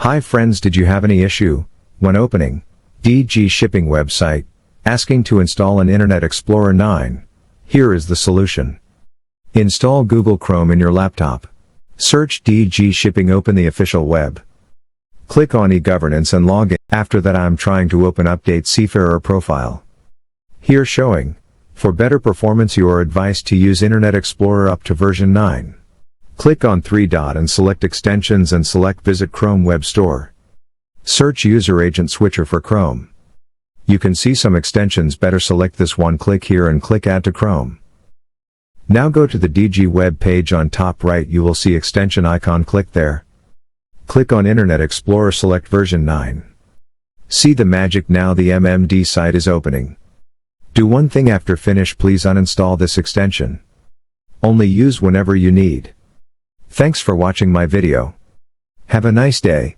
Hi friends, did you have any issue when opening DG Shipping website asking to install an Internet Explorer 9? Here is the solution. Install Google Chrome in your laptop. Search DG Shipping, open the official web. Click on e-governance and log in. After that I'm trying to open update Seafarer profile. Here showing, for better performance you are advised to use Internet Explorer up to version 9. Click on 3 dot and select extensions and select visit Chrome Web Store. Search user agent switcher for Chrome. You can see some extensions, better select this one, click here and click add to Chrome. Now go to the DG web page, on top right you will see extension icon, click there. Click on Internet Explorer, select version 9. See the magic, now the MMD site is opening. Do one thing after finish, please uninstall this extension. Only use whenever you need. Thanks for watching my video. Have a nice day.